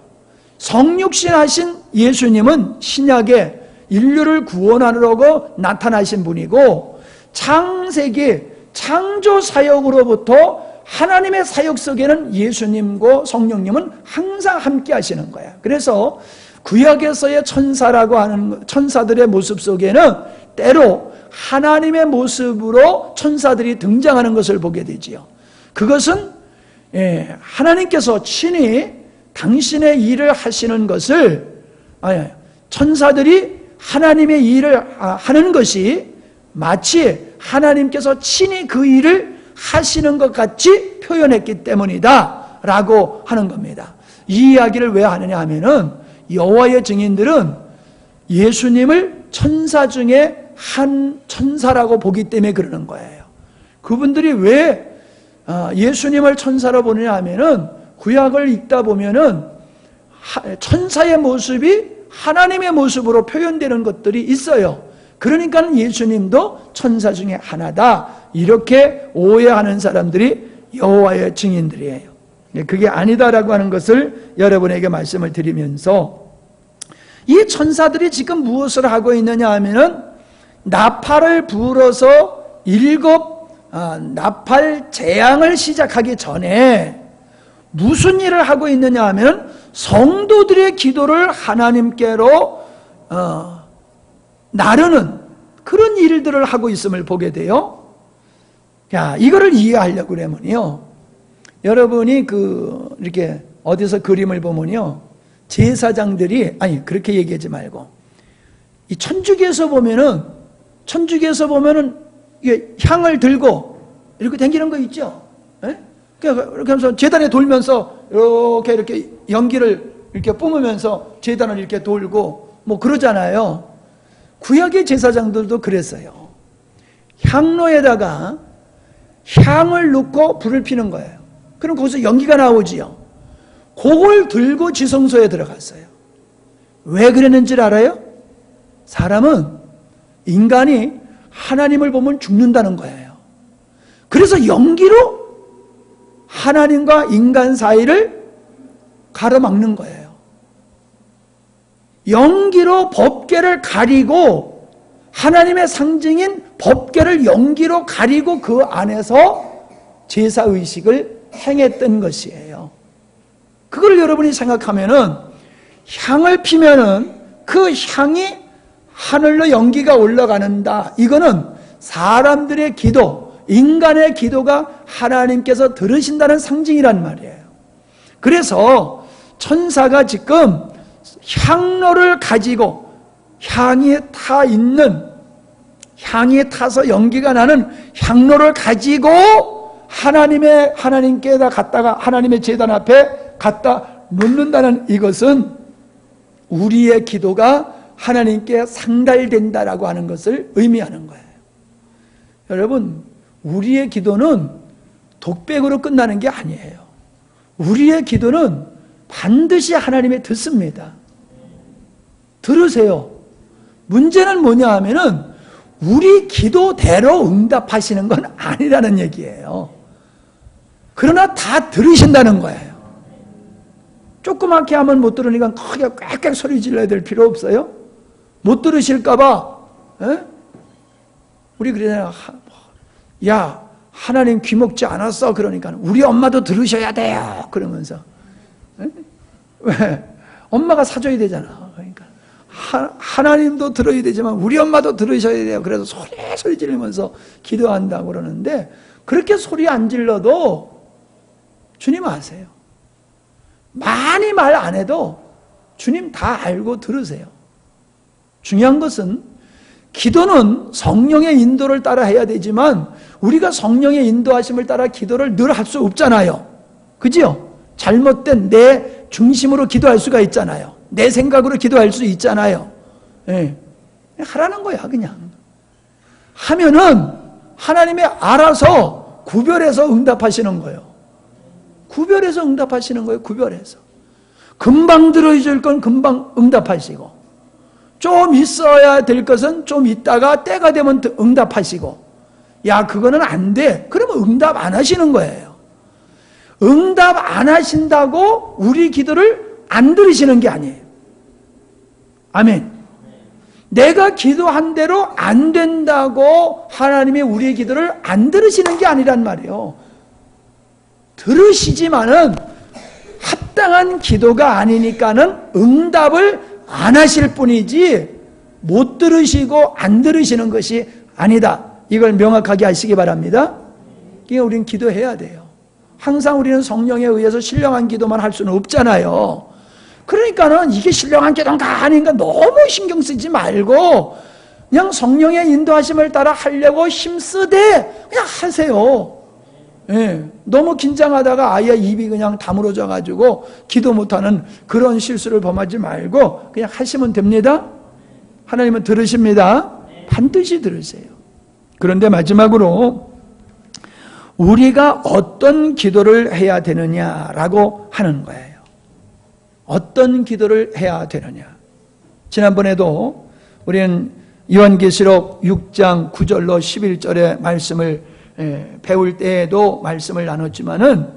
성육신 하신 예수님은 신약에 인류를 구원하려고 나타나신 분이고, 창세기 창조 사역으로부터 하나님의 사역 속에는 예수님과 성령님은 항상 함께 하시는 거예요. 그래서 구약에서의 천사라고 하는 천사들의 모습 속에는 때로 하나님의 모습으로 천사들이 등장하는 것을 보게 되지요. 그것은 하나님께서 친히 당신의 일을 하시는 것을, 천사들이 하나님의 일을 하는 것이 마치 하나님께서 친히 그 일을 하시는 것 같이 표현했기 때문이다 라고 하는 겁니다. 이 이야기를 왜 하느냐 하면은 여호와의 증인들은 예수님을 천사 중에 한 천사라고 보기 때문에 그러는 거예요. 그분들이 왜 예수님을 천사로 보느냐 하면은 구약을 읽다 보면은 천사의 모습이 하나님의 모습으로 표현되는 것들이 있어요. 그러니까 예수님도 천사 중에 하나다, 이렇게 오해하는 사람들이 여호와의 증인들이에요. 그게 아니다라고 하는 것을 여러분에게 말씀을 드리면서, 이 천사들이 지금 무엇을 하고 있느냐 하면은 나팔을 불어서 7 나팔 재앙을 시작하기 전에 무슨 일을 하고 있느냐 하면 성도들의 기도를 하나님께로 나르는 그런 일들을 하고 있음을 보게 돼요. 자, 이거를 이해하려고 그러면요, 여러분이 이렇게 어디서 그림을 보면요, 제사장들이, 아니 그렇게 얘기하지 말고, 이 천주교에서 보면은 이게 향을 들고 이렇게 당기는 거 있죠. 예? 이렇게 하면서 제단에 돌면서 이렇게 연기를 이렇게 뿜으면서 제단을 이렇게 돌고 뭐 그러잖아요. 구약의 제사장들도 그랬어요. 향로에다가 향을 넣고 불을 피는 거예요. 그럼 거기서 연기가 나오지요. 그걸 들고 지성소에 들어갔어요. 왜 그랬는지 알아요? 사람은, 인간이 하나님을 보면 죽는다는 거예요. 그래서 연기로 하나님과 인간 사이를 가로막는 거예요. 연기로 법궤를 가리고, 하나님의 상징인 법궤를 연기로 가리고 그 안에서 제사의식을 행했던 것이에요. 그걸 여러분이 생각하면은, 향을 피면은 그 향이 하늘로 연기가 올라가는다. 이거는 사람들의 기도, 인간의 기도가 하나님께서 들으신다는 상징이란 말이에요. 그래서 천사가 지금 향로를 가지고 향이 타서 연기가 나는 향로를 가지고 하나님께다 갖다가 하나님의 제단 앞에 갖다 놓는다는 이것은 우리의 기도가 하나님께 상달된다라고 하는 것을 의미하는 거예요. 여러분, 우리의 기도는 독백으로 끝나는 게 아니에요. 우리의 기도는 반드시 하나님이 듣습니다. 들으세요. 문제는 뭐냐 하면은 우리 기도대로 응답하시는 건 아니라는 얘기예요. 그러나 다 들으신다는 거예요. 조그맣게 하면 못 들으니까 크게 꽥꽥 소리 질러야 될 필요 없어요. 못 들으실까봐, 우리 그러잖아요. 야, 하나님 귀 먹지 않았어. 그러니까 우리 엄마도 들으셔야 돼요. 그러면서. 왜? 엄마가 사줘야 되잖아. 그러니까 하나님도 들어야 되지만 우리 엄마도 들으셔야 돼요. 그래서 소리 지르면서 기도한다고 그러는데, 그렇게 소리 안 질러도 주님 아세요. 많이 말 안 해도 주님 다 알고 들으세요. 중요한 것은 기도는 성령의 인도를 따라 해야 되지만 우리가 성령의 인도하심을 따라 기도를 늘 할 수 없잖아요. 그지요? 잘못된 내 중심으로 기도할 수가 있잖아요. 내 생각으로 기도할 수 있잖아요. 예. 하라는 거야. 그냥 하면은 하나님이 알아서 구별해서 응답하시는 거예요. 구별해서 응답하시는 거예요. 구별해서. 금방 들어줄 건 금방 응답하시고, 좀 있어야 될 것은 좀 있다가 때가 되면 응답하시고, 야 그거는 안 돼. 그러면 응답 안 하시는 거예요. 응답 안 하신다고 우리 기도를 안 들으시는 게 아니에요. 아멘. 내가 기도한 대로 안 된다고 하나님이 우리의 기도를 안 들으시는 게 아니란 말이에요. 들으시지만은 합당한 기도가 아니니까는 응답을 안 하실 뿐이지 못 들으시고 안 들으시는 것이 아니다. 이걸 명확하게 하시기 바랍니다. 그러니까 우리는 기도해야 돼요. 항상 우리는 성령에 의해서 신령한 기도만 할 수는 없잖아요. 그러니까는 이게 신령한 기도인가 아닌가 너무 신경 쓰지 말고 그냥 성령의 인도하심을 따라 하려고 힘쓰되 그냥 하세요. 예, 너무 긴장하다가 아예 입이 그냥 다물어져 가지고 기도 못하는 그런 실수를 범하지 말고 그냥 하시면 됩니다. 하나님은 들으십니다. 반드시 들으세요. 그런데 마지막으로 우리가 어떤 기도를 해야 되느냐라고 하는 거예요. 어떤 기도를 해야 되느냐. 지난번에도 우리는 요한계시록 6장 9절로 11절의 말씀을 배울 때에도 말씀을 나눴지만은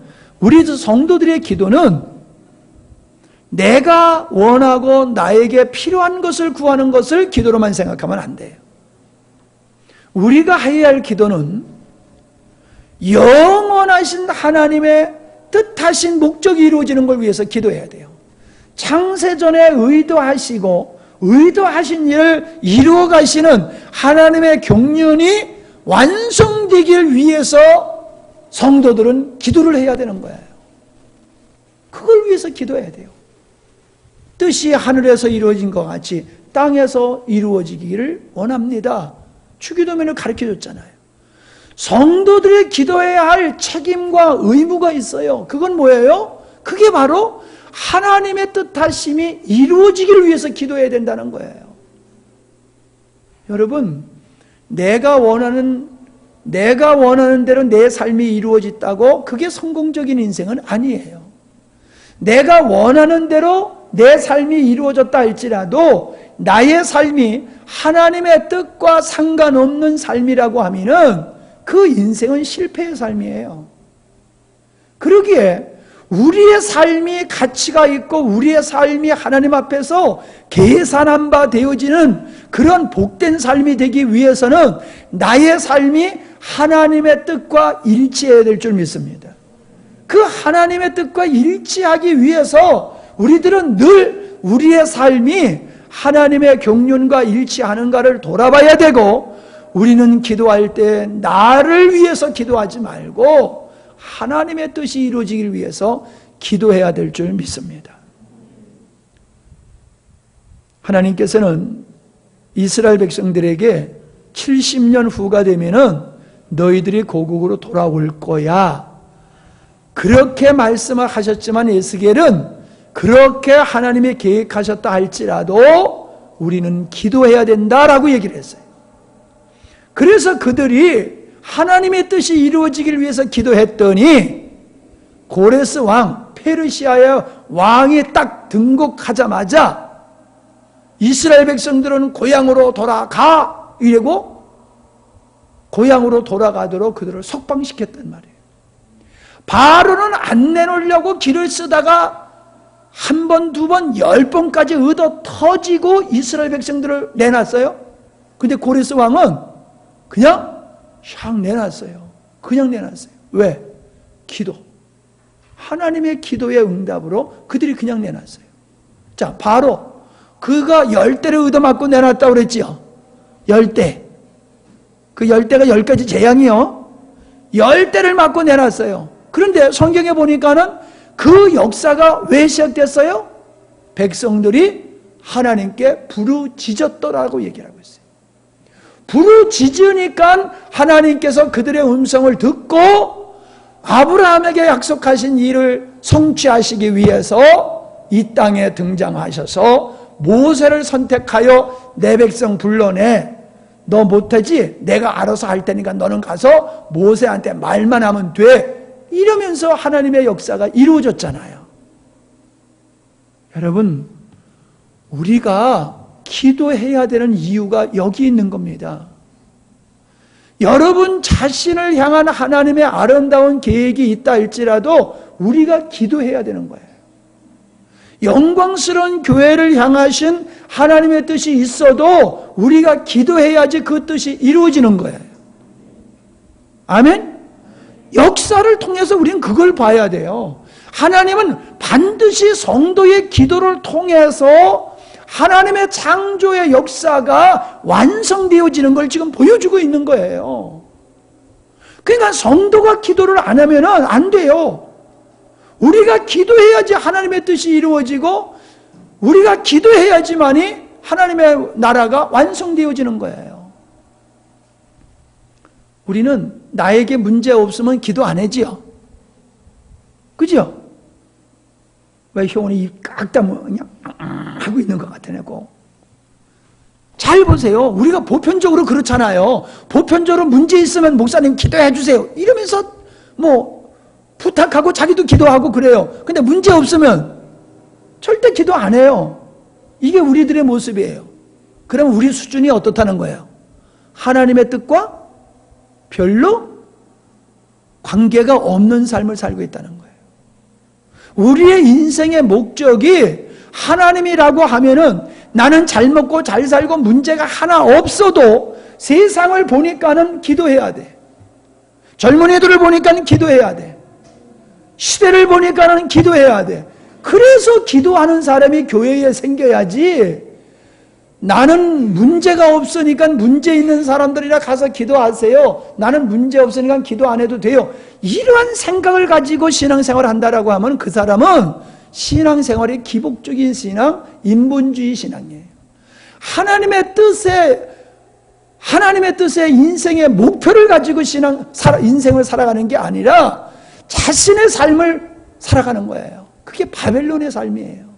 우리 성도들의 기도는 내가 원하고 나에게 필요한 것을 구하는 것을 기도로만 생각하면 안 돼요. 우리가 해야 할 기도는 영원하신 하나님의 뜻하신 목적이 이루어지는 걸 위해서 기도해야 돼요. 창세전에 의도하시고 의도하신 일을 이루어 가시는 하나님의 경륜이 완성되길 위해서 성도들은 기도를 해야 되는 거예요. 그걸 위해서 기도해야 돼요. 뜻이 하늘에서 이루어진 것 같이 땅에서 이루어지기를 원합니다. 주기도문을 가르쳐줬잖아요. 성도들의 기도해야 할 책임과 의무가 있어요. 그건 뭐예요? 그게 바로 하나님의 뜻하심이 이루어지기를 위해서 기도해야 된다는 거예요. 여러분, 내가 원하는 대로 내 삶이 이루어졌다고 그게 성공적인 인생은 아니에요. 내가 원하는 대로 내 삶이 이루어졌다 할지라도 나의 삶이 하나님의 뜻과 상관없는 삶이라고 하면은 그 인생은 실패의 삶이에요. 그러기에 우리의 삶이 가치가 있고 우리의 삶이 하나님 앞에서 계산한 바 되어지는 그런 복된 삶이 되기 위해서는 나의 삶이 하나님의 뜻과 일치해야 될 줄 믿습니다. 그 하나님의 뜻과 일치하기 위해서 우리들은 늘 우리의 삶이 하나님의 경륜과 일치하는가를 돌아봐야 되고, 우리는 기도할 때 나를 위해서 기도하지 말고 하나님의 뜻이 이루어지길 위해서 기도해야 될 줄 믿습니다. 하나님께서는 이스라엘 백성들에게 70년 후가 되면은 너희들이 고국으로 돌아올 거야, 그렇게 말씀을 하셨지만 에스겔은 그렇게 하나님이 계획하셨다 할지라도 우리는 기도해야 된다라고 얘기를 했어요. 그래서 그들이 하나님의 뜻이 이루어지길 위해서 기도했더니 고레스 왕, 페르시아의 왕이 딱 등극하자마자 이스라엘 백성들은 고향으로 돌아가 이러고 고향으로 돌아가도록 그들을 석방시켰단 말이에요. 바로는 안 내놓으려고 길을 쓰다가 한 번, 두 번, 10번까지 얻어 터지고 이스라엘 백성들을 내놨어요. 근데 고레스 왕은 그냥 샥 내놨어요. 그냥 내놨어요. 왜? 기도. 하나님의 기도의 응답으로 그들이 그냥 내놨어요. 자, 바로 그가 10대를 얻어맞고 내놨다고 그랬지요. 10대. 그 10대가 10가지 재앙이요. 10대를 맞고 내놨어요. 그런데 성경에 보니까는 그 역사가 왜 시작됐어요? 백성들이 하나님께 부르짖었더라고 얘기를 하고 있어요. 부르짖으니까 하나님께서 그들의 음성을 듣고 아브라함에게 약속하신 일을 성취하시기 위해서 이 땅에 등장하셔서 모세를 선택하여 내 백성 불러내. 너 못하지? 내가 알아서 할 테니까 너는 가서 모세한테 말만 하면 돼. 이러면서 하나님의 역사가 이루어졌잖아요. 여러분, 우리가 기도해야 되는 이유가 여기 있는 겁니다. 여러분 자신을 향한 하나님의 아름다운 계획이 있다 할지라도 우리가 기도해야 되는 거예요. 영광스러운 교회를 향하신 하나님의 뜻이 있어도 우리가 기도해야지 그 뜻이 이루어지는 거예요. 아멘? 역사를 통해서 우리는 그걸 봐야 돼요. 하나님은 반드시 성도의 기도를 통해서 하나님의 창조의 역사가 완성되어지는 걸 지금 보여주고 있는 거예요. 그러니까 성도가 기도를 안 하면 안 돼요. 우리가 기도해야지 하나님의 뜻이 이루어지고 우리가 기도해야지만이 하나님의 나라가 완성되어지는 거예요. 우리는 나에게 문제 없으면 기도 안 하지요. 그죠? 왜 효원이 입 깍 다물고 그냥 하고 있는 것 같아내고. 잘 보세요. 우리가 보편적으로 그렇잖아요. 보편적으로 문제 있으면 목사님 기도해 주세요 이러면서 뭐 부탁하고 자기도 기도하고 그래요. 근데 문제 없으면 절대 기도 안 해요. 이게 우리들의 모습이에요. 그럼 우리 수준이 어떻다는 거예요? 하나님의 뜻과 별로 관계가 없는 삶을 살고 있다는 거예요. 우리의 인생의 목적이 하나님이라고 하면은 나는 잘 먹고 잘 살고 문제가 하나 없어도 세상을 보니까는 기도해야 돼. 젊은이들을 보니까는 기도해야 돼. 시대를 보니까는 기도해야 돼. 그래서 기도하는 사람이 교회에 생겨야지, 나는 문제가 없으니까 문제 있는 사람들이라 가서 기도하세요, 나는 문제 없으니까 기도 안 해도 돼요, 이러한 생각을 가지고 신앙생활을 한다라고 하면 그 사람은 신앙생활이 기복적인 신앙, 인본주의 신앙이에요. 하나님의 뜻에 인생의 목표를 가지고 인생을 살아가는 게 아니라 자신의 삶을 살아가는 거예요. 그게 바벨론의 삶이에요.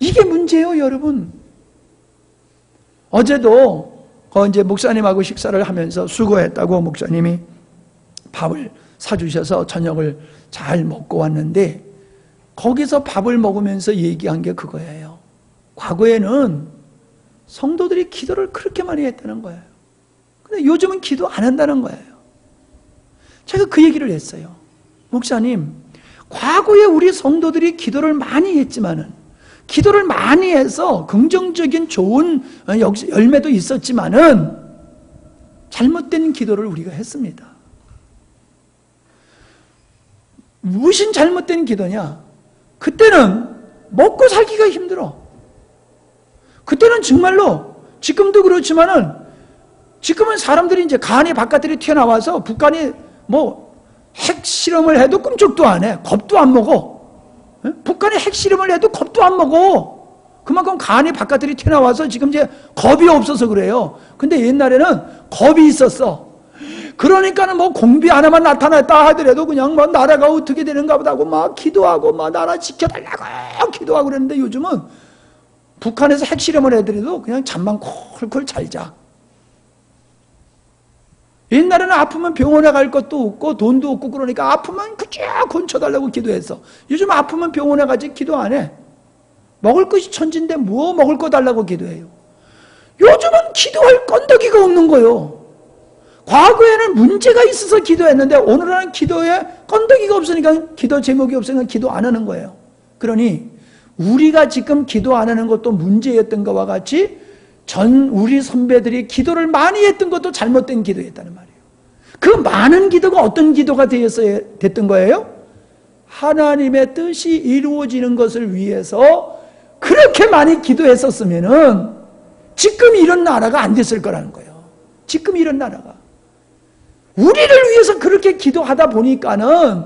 이게 문제예요, 여러분. 어제도 이제 목사님하고 식사를 하면서 수고했다고 목사님이 밥을 사주셔서 저녁을 잘 먹고 왔는데, 거기서 밥을 먹으면서 얘기한 게 그거예요. 과거에는 성도들이 기도를 그렇게 많이 했다는 거예요. 근데 요즘은 기도 안 한다는 거예요. 제가 그 얘기를 했어요. 목사님, 과거에 우리 성도들이 기도를 많이 했지만은, 기도를 많이 해서 긍정적인 좋은 열매도 있었지만은 잘못된 기도를 우리가 했습니다. 무슨 잘못된 기도냐? 그때는 먹고 살기가 힘들어. 그때는 정말로, 지금도 그렇지만은, 지금은 사람들이 이제 간이 바깥들이 튀어나와서 북한이 핵실험을 해도 꿈쩍도 안 해. 겁도 안 먹어. 북한이 핵실험을 해도 겁도 안 먹어. 그만큼 간이 바깥들이 튀어나와서 지금 이제 겁이 없어서 그래요. 근데 옛날에는 겁이 있었어. 그러니까는 공비 하나만 나타났다 하더라도 그냥 나라가 어떻게 되는가 보다 하고 막 기도하고 막 나라 지켜달라고 기도하고 그랬는데, 요즘은 북한에서 핵실험을 해더라도 그냥 잠만 콜콜 잘 자. 옛날에는 아프면 병원에 갈 것도 없고 돈도 없고 그러니까 아프면 그저 건쳐달라고 기도했어. 요즘 아프면 병원에 가지 기도 안 해. 먹을 것이 천진데 뭐 먹을 거 달라고 기도해요. 요즘은 기도할 건더기가 없는 거예요. 과거에는 문제가 있어서 기도했는데 오늘은 기도에 건더기가 없으니까, 기도 제목이 없으니까 기도 안 하는 거예요. 그러니 우리가 지금 기도 안 하는 것도 문제였던 것과 같이 우리 선배들이 기도를 많이 했던 것도 잘못된 기도였다는 말이에요. 그 많은 기도가 어떤 기도가 됐던 거예요? 하나님의 뜻이 이루어지는 것을 위해서 그렇게 많이 기도했었으면은 지금 이런 나라가 안 됐을 거라는 거예요. 지금 이런 나라가. 우리를 위해서 그렇게 기도하다 보니까는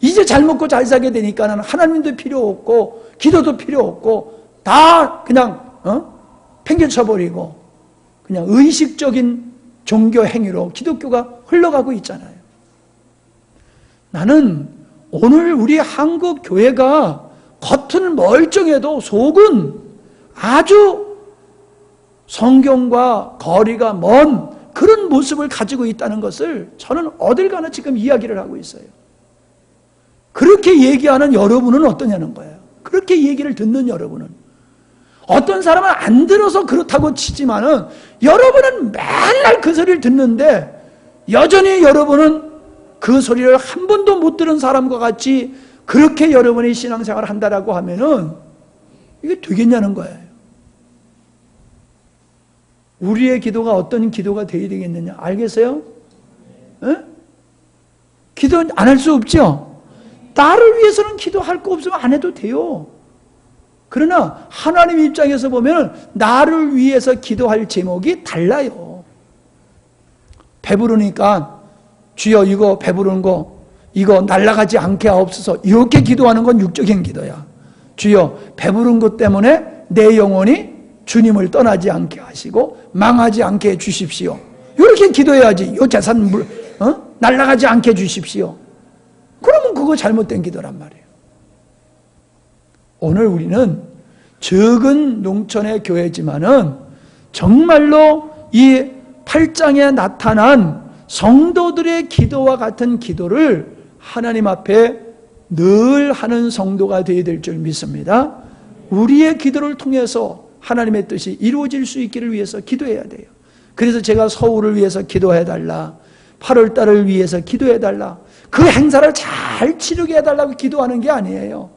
이제 잘 먹고 잘 살게 되니까는 하나님도 필요 없고 기도도 필요 없고 다 그냥 팽개쳐버리고 그냥 의식적인 종교 행위로 기독교가 흘러가고 있잖아요. 나는 오늘 우리 한국 교회가 겉은 멀쩡해도 속은 아주 성경과 거리가 먼 그런 모습을 가지고 있다는 것을 저는 어딜 가나 지금 이야기를 하고 있어요. 그렇게 얘기하는 여러분은 어떠냐는 거예요. 그렇게 얘기를 듣는 여러분은. 어떤 사람은 안 들어서 그렇다고 치지만은 여러분은 맨날 그 소리를 듣는데 여전히 여러분은 그 소리를 한 번도 못 들은 사람과 같이 그렇게 여러분이 신앙생활을 한다라고 하면은 이게 되겠냐는 거예요. 우리의 기도가 어떤 기도가 되어야 되겠느냐 알겠어요? 에? 기도 안 할 수 없죠? 나를 위해서는 기도할 거 없으면 안 해도 돼요. 그러나 하나님 입장에서 보면 나를 위해서 기도할 제목이 달라요. 배부르니까 주여 이거 배부른 거 이거 날아가지 않게 하옵소서, 이렇게 기도하는 건 육적인 기도야. 주여 배부른 것 때문에 내 영혼이 주님을 떠나지 않게 하시고 망하지 않게 해주십시오. 이렇게 기도해야지. 이 재산 날아가지 않게 해주십시오. 그러면 그거 잘못된 기도란 말이에요. 오늘 우리는 적은 농촌의 교회지만은 정말로 이 8장에 나타난 성도들의 기도와 같은 기도를 하나님 앞에 늘 하는 성도가 되어야 될 줄 믿습니다. 우리의 기도를 통해서 하나님의 뜻이 이루어질 수 있기를 위해서 기도해야 돼요. 그래서 제가 서울을 위해서 기도해달라, 8월 달을 위해서 기도해달라, 그 행사를 잘 치르게 해달라고 기도하는 게 아니에요.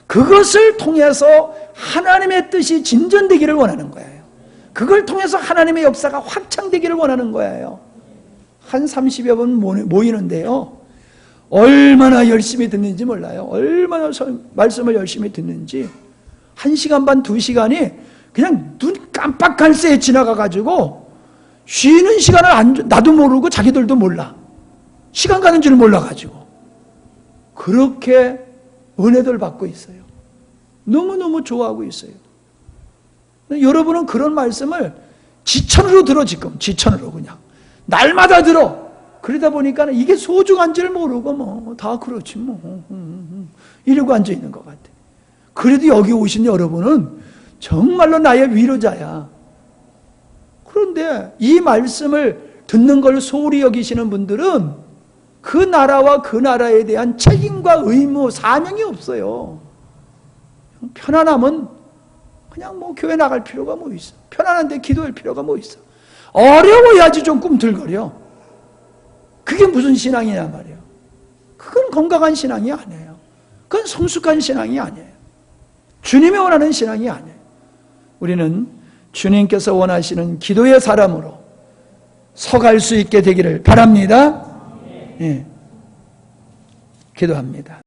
그것을 통해서 하나님의 뜻이 진전되기를 원하는 거예요. 그걸 통해서 하나님의 역사가 확장되기를 원하는 거예요. 한 30여 분 모이는데요, 얼마나 열심히 듣는지 몰라요. 얼마나 말씀을 열심히 듣는지. 1시간 반, 2시간이 그냥 눈 깜빡할 새에 지나가가지고 쉬는 시간을 나도 모르고 자기들도 몰라. 시간 가는 줄 몰라가지고 그렇게 은혜들 받고 있어요. 너무너무 좋아하고 있어요. 여러분은 그런 말씀을 지천으로 들어. 지금 지천으로 그냥 날마다 들어. 그러다 보니까 이게 소중한 줄 모르고 뭐 다 그렇지 뭐 이러고 앉아 있는 것 같아. 그래도 여기 오신 여러분은 정말로 나의 위로자야. 그런데 이 말씀을 듣는 걸 소홀히 여기시는 분들은 그 나라와 그 나라에 대한 책임과 의무, 사명이 없어요. 편안하면 그냥 뭐 교회 나갈 필요가 뭐 있어. 편안한데 기도할 필요가 뭐 있어. 어려워야지 좀 꿈틀거려. 그게 무슨 신앙이냐 말이에요. 그건 건강한 신앙이 아니에요. 그건 성숙한 신앙이 아니에요. 주님이 원하는 신앙이 아니에요. 우리는 주님께서 원하시는 기도의 사람으로 서갈 수 있게 되기를 바랍니다. 예. 기도합니다.